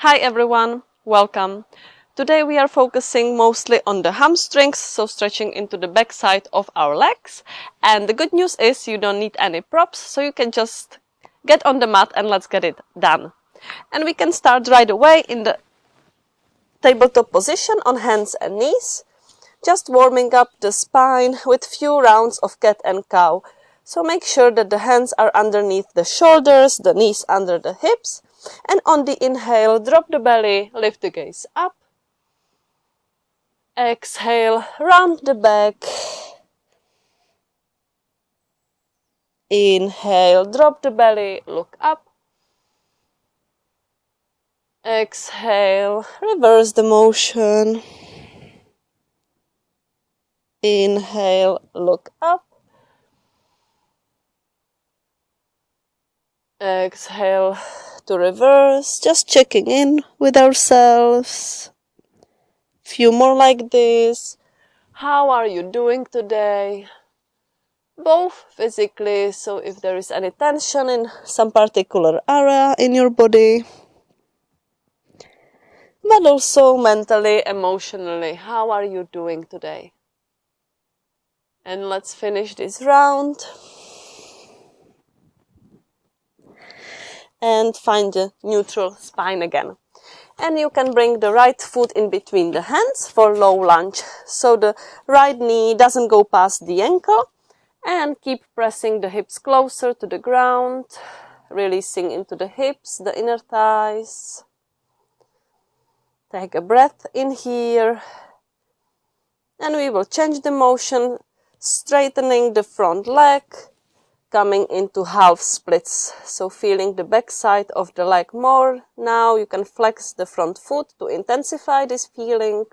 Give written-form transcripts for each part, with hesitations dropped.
Hi everyone, welcome. Today we are focusing mostly on the hamstrings, so stretching into the back side of our legs. And the good news is you don't need any props, so you can just get on the mat and let's get it done. And we can start right away in the tabletop position on hands and knees, just warming up the spine with few rounds of cat and cow. So make sure that the hands are underneath the shoulders, the knees under the hips. And on the inhale, drop the belly, lift the gaze up. Exhale, round the back. Inhale, drop the belly, look up. Exhale, reverse the motion. Inhale, look up. Exhale to reverse, just checking in with ourselves. Few more like this. How are you doing today? Both physically, so if there is any tension in some particular area in your body, but also mentally, emotionally, how are you doing today? And let's finish this round. And find the neutral spine again. And you can bring the right foot in between the hands for low lunge. So the right knee doesn't go past the ankle. And keep pressing the hips closer to the ground. Releasing into the hips, the inner thighs. Take a breath in here. And we will change the motion, straightening the front leg. Coming into half splits, so feeling the back side of the leg more. Now you can flex the front foot to intensify this feeling.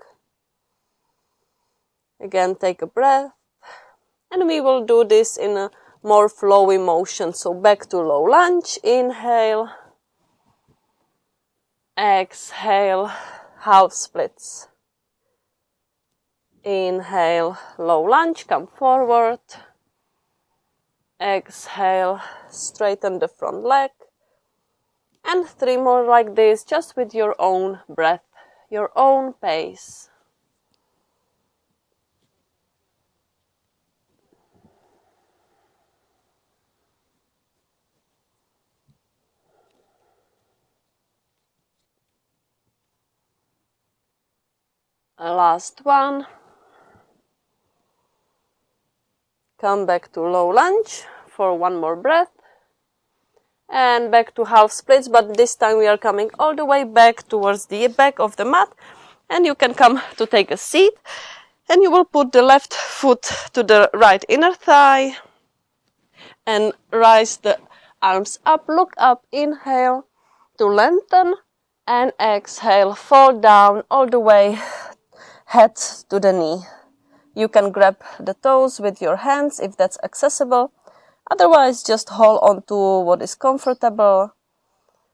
Again, take a breath. And we will do this in a more flowy motion, so back to low lunge. Inhale. Exhale, half splits. Inhale, low lunge, come forward. Exhale, straighten the front leg. And 3 more like this, just with your own breath, your own pace. Last one. Come back to low lunge for 1 more breath. And back to half splits, but this time we are coming all the way back towards the back of the mat. And you can come to take a seat. And you will put the left foot to the right inner thigh. And rise the arms up, look up, inhale to lengthen. And exhale, fall down all the way, head to the knee. You can grab the toes with your hands if that's accessible. Otherwise, just hold on to what is comfortable.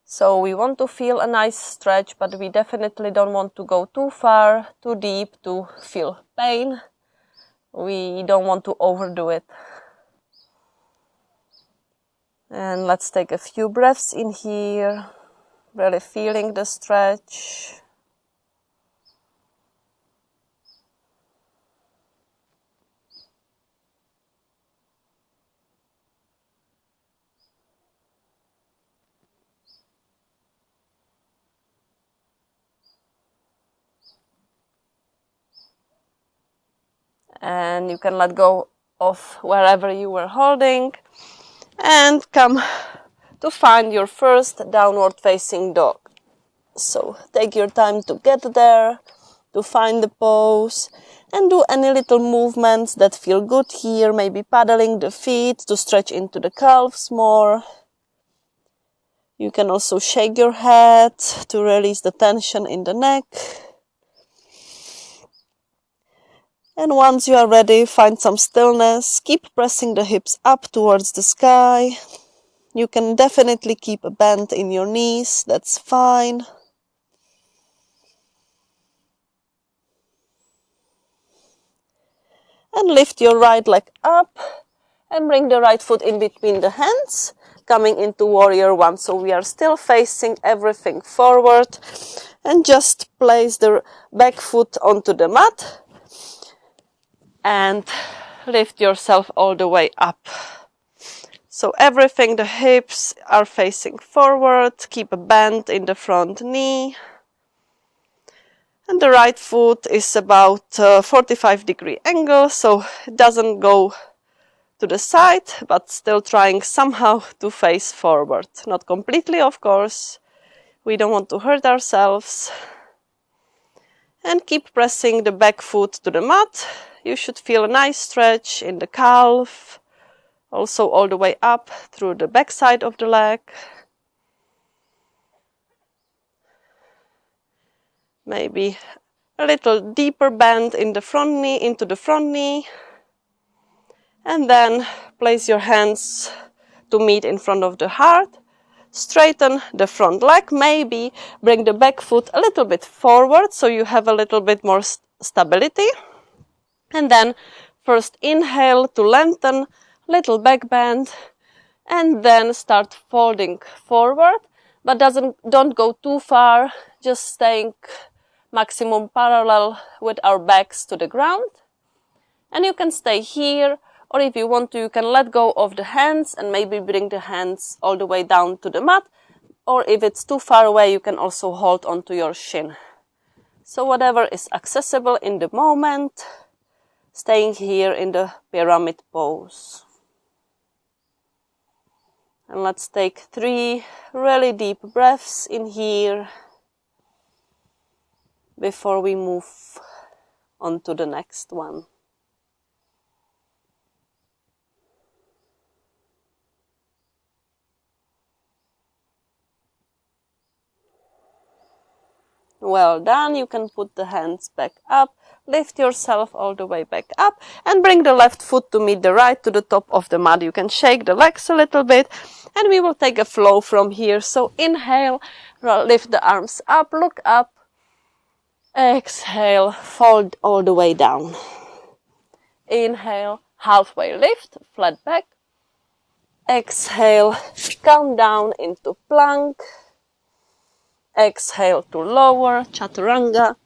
So we want to feel a nice stretch, but we definitely don't want to go too far, too deep to feel pain. We don't want to overdo it. And let's take a few breaths in here, really feeling the stretch. And you can let go of wherever you were holding and come to find your first downward facing dog. So take your time to get there, to find the pose and do any little movements that feel good here, maybe paddling the feet to stretch into the calves more. You can also shake your head to release the tension in the neck. And once you are ready, find some stillness. Keep pressing the hips up towards the sky. You can definitely keep a bend in your knees, that's fine. And lift your right leg up and bring the right foot in between the hands. coming into warrior one. So we are still facing everything forward, and just place the back foot onto the mat and lift yourself all the way up. So everything, the hips are facing forward, keep a bend in the front knee. And the right foot is about 45-degree angle, so it doesn't go to the side, but still trying somehow to face forward. Not completely, of course. We don't want to hurt ourselves. And keep pressing the back foot to the mat. You should feel a nice stretch in the calf, also all the way up through the back side of the leg. Maybe a little deeper bend in the front knee, into the front knee. And then place your hands to meet in front of the heart. Straighten the front leg. Maybe bring the back foot a little bit forward so you have a little bit more stability. And then first inhale to lengthen, little back bend, and then start folding forward. But don't go too far, just staying maximum parallel with our backs to the ground. And you can stay here, or if you want to, you can let go of the hands and maybe bring the hands all the way down to the mat. Or if it's too far away, you can also hold onto your shin. So whatever is accessible in the moment, staying here in the pyramid pose. And let's take 3 really deep breaths in here before we move on to the next one. Well done. You can put the hands back up, lift yourself all the way back up, and bring the left foot to meet the right to the top of the mat. You can shake the legs a little bit, and we will take a flow from here. So inhale, lift the arms up, look up. Exhale, fold all the way down. Inhale, halfway lift, flat back. Exhale, come down into plank. Exhale to lower, chaturanga.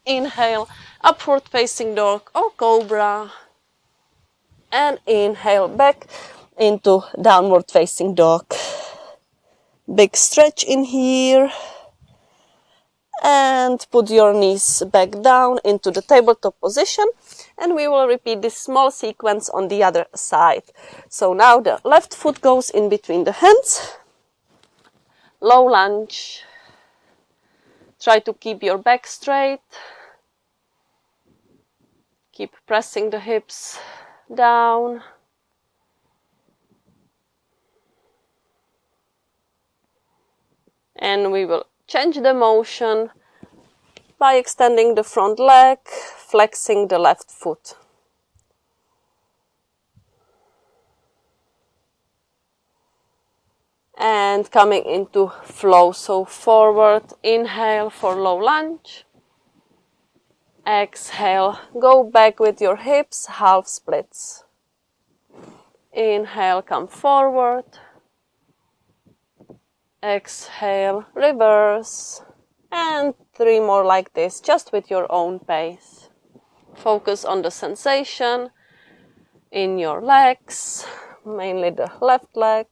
Inhale, upward facing dog or cobra. And inhale back into downward facing dog. Big stretch in here. And put your knees back down into the tabletop position. And we will repeat this small sequence on the other side. So now the left foot goes in between the hands. Low lunge. Try to keep your back straight. Keep pressing the hips down. And we will change the motion by extending the front leg, flexing the left foot. And coming into flow, so forward, inhale for low lunge. Exhale, go back with your hips, half splits. Inhale, come forward. Exhale, reverse. And 3 more like this, just with your own pace. Focus on the sensation in your legs, mainly the left leg.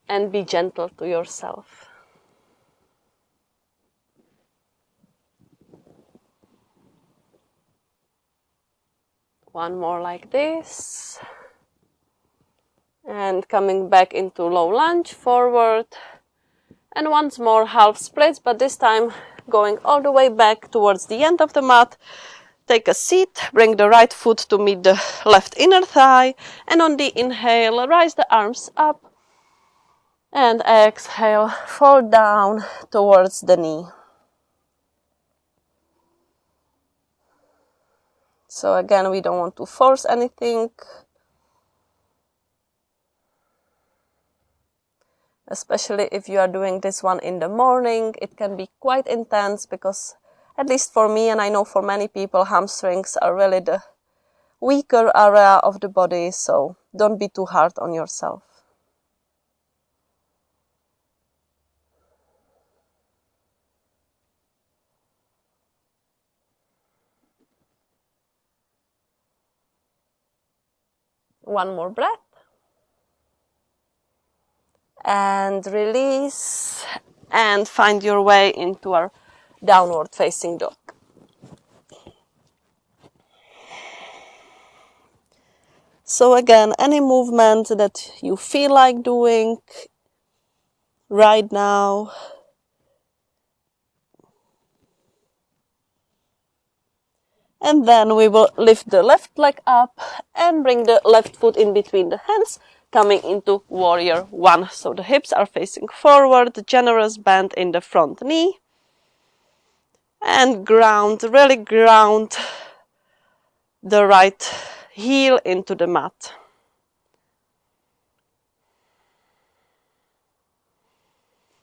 And be gentle to yourself. One more like this. And coming back into low lunge, forward. And once more half splits, but this time going all the way back towards the end of the mat. Take a seat, bring the right foot to meet the left inner thigh. And on the inhale, rise the arms up. And exhale, fall down towards the knee. So again, we don't want to force anything. Especially if you are doing this one in the morning, it can be quite intense because, at least for me, and I know for many people, hamstrings are really the weaker area of the body, so don't be too hard on yourself. One more breath. And release, and find your way into our downward facing dog. So again, any movement that you feel like doing right now. And then we will lift the left leg up and bring the left foot in between the hands, coming into warrior one. So the hips are facing forward, generous bend in the front knee. And ground, really ground the right heel into the mat.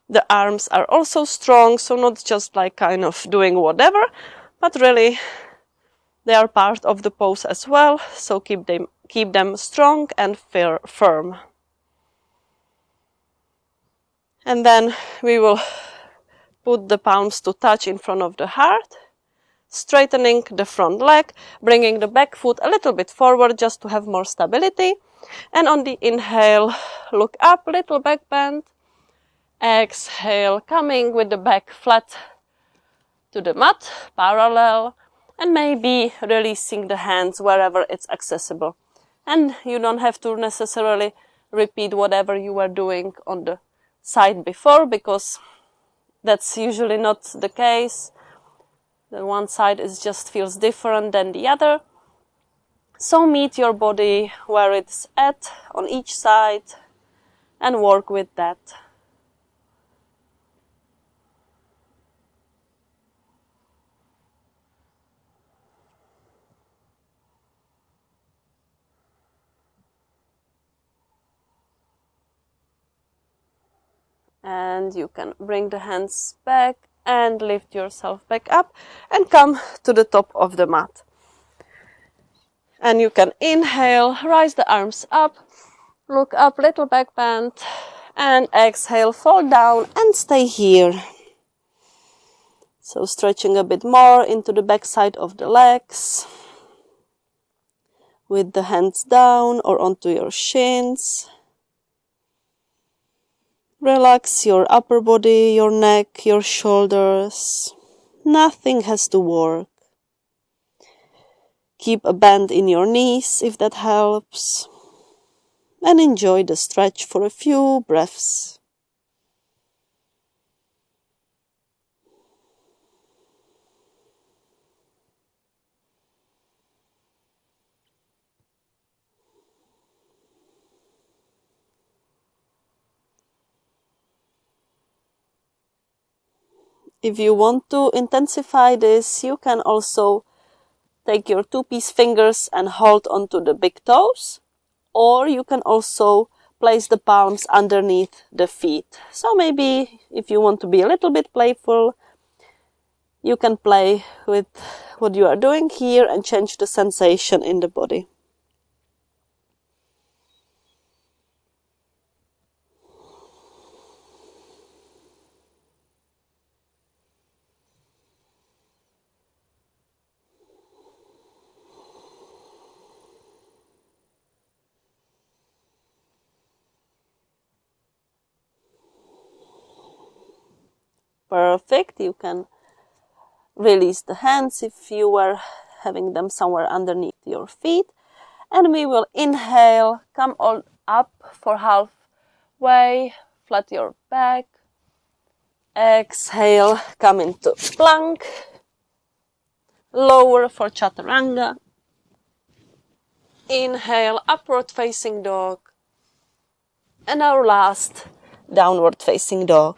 The arms are also strong, so not just like kind of doing whatever, but really they are part of the pose as well, so keep them strong and firm. And then we will put the palms to touch in front of the heart, straightening the front leg, bringing the back foot a little bit forward just to have more stability. And on the inhale, look up, little back bend. Exhale, coming with the back flat to the mat, parallel, and maybe releasing the hands wherever it's accessible. And you don't have to necessarily repeat whatever you were doing on the side before, because that's usually not the case. The one side just feels different than the other. So meet your body where it's at on each side and work with that. And you can bring the hands back and lift yourself back up and come to the top of the mat. And you can inhale, rise the arms up, look up, little back bend, and exhale, fall down and stay here. So stretching a bit more into the back side of the legs with the hands down or onto your shins. Relax your upper body, your neck, your shoulders. Nothing has to work. Keep a bend in your knees if that helps. And enjoy the stretch for a few breaths. If you want to intensify this, you can also take your two-piece fingers and hold onto the big toes, or you can also place the palms underneath the feet. So maybe if you want to be a little bit playful, you can play with what you are doing here and change the sensation in the body. Perfect. You can release the hands if you were having them somewhere underneath your feet. And we will inhale, come all up for halfway, flat your back. Exhale, come into plank. Lower for chaturanga. Inhale, upward facing dog. And our last, downward facing dog.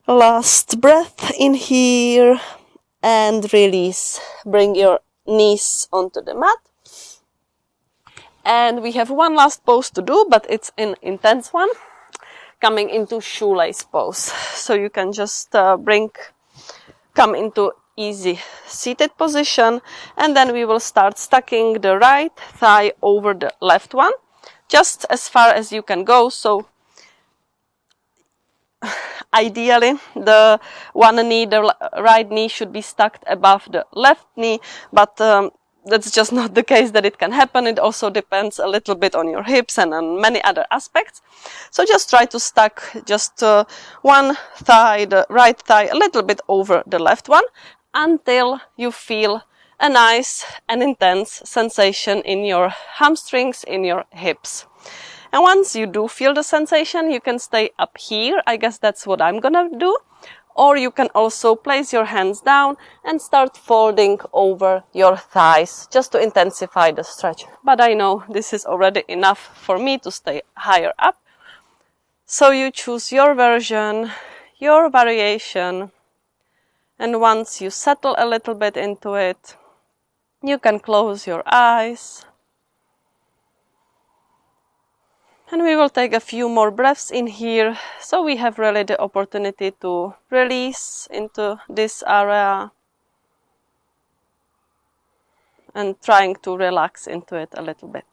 Last breath in here and release. Bring your knees onto the mat. And we have one last pose to do, but it's an intense one. Coming into shoelace pose. So you can just come into easy seated position, and then we will start stacking the right thigh over the left one, just as far as you can go. So ideally the right knee should be stacked above the left knee, but that's just not the case that it can happen. It also depends a little bit on your hips and on many other aspects. So just try to stack just one thigh, the right thigh, a little bit over the left one, until you feel a nice and intense sensation in your hamstrings, in your hips. And once you do feel the sensation, you can stay up here. I guess that's what I'm gonna do. Or you can also place your hands down and start folding over your thighs just to intensify the stretch. But I know this is already enough for me to stay higher up. So you choose your version, your variation. And once you settle a little bit into it, you can close your eyes. And we will take a few more breaths in here, so we have really the opportunity to release into this area and trying to relax into it a little bit.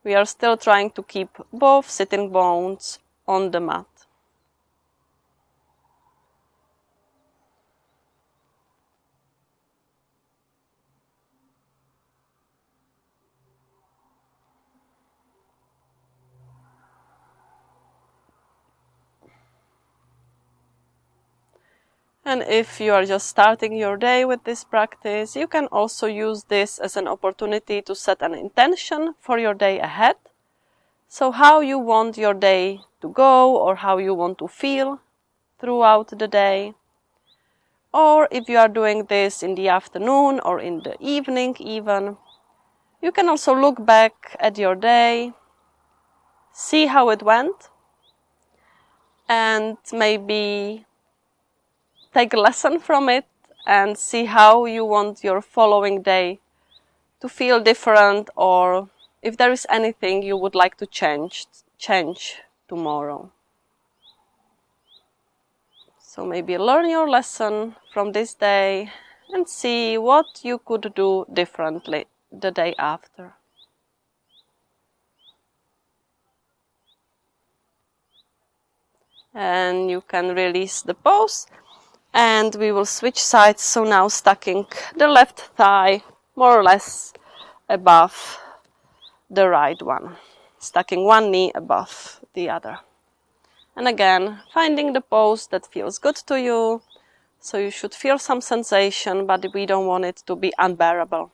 We are still trying to keep both sitting bones on the mat. And if you are just starting your day with this practice, you can also use this as an opportunity to set an intention for your day ahead. So how you want your day to go, or how you want to feel throughout the day. Or if you are doing this in the afternoon or in the evening even, you can also look back at your day, see how it went, and maybe take a lesson from it and see how you want your following day to feel different, or if there is anything you would like to change tomorrow. So maybe learn your lesson from this day and see what you could do differently the day after. And you can release the pose. And we will switch sides, so now stacking the left thigh more or less above the right one. Stacking one knee above the other. And again, finding the pose that feels good to you. So you should feel some sensation, but we don't want it to be unbearable.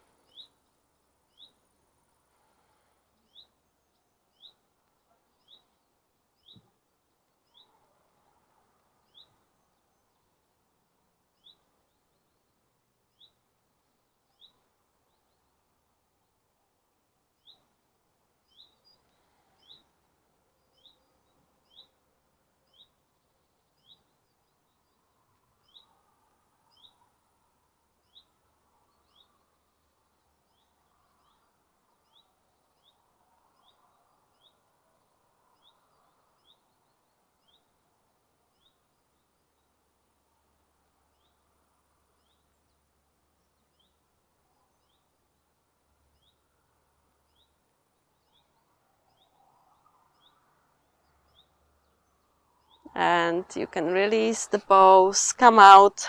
And you can release the pose, come out,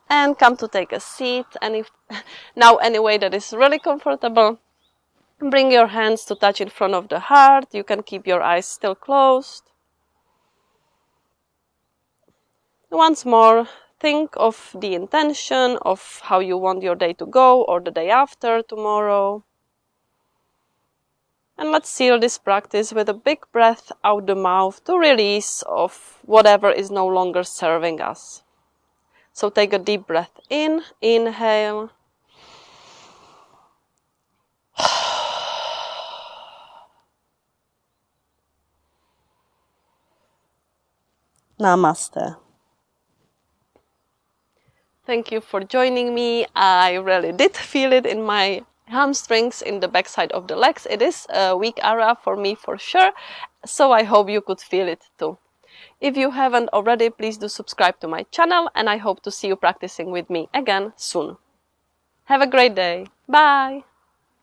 and come to take a seat. And if now any way that is really comfortable, bring your hands to touch in front of the heart. You can keep your eyes still closed. Once more, think of the intention of how you want your day to go, or the day after tomorrow. And let's seal this practice with a big breath out the mouth to release of whatever is no longer serving us. So take a deep breath in, inhale. Namaste. Thank you for joining me. I really did feel it in my hamstrings, in the backside of the legs. It is a weak area for me for sure, so I hope you could feel it too. If you haven't already, please do subscribe to my channel, and I hope to see you practicing with me again soon. Have a great day. Bye!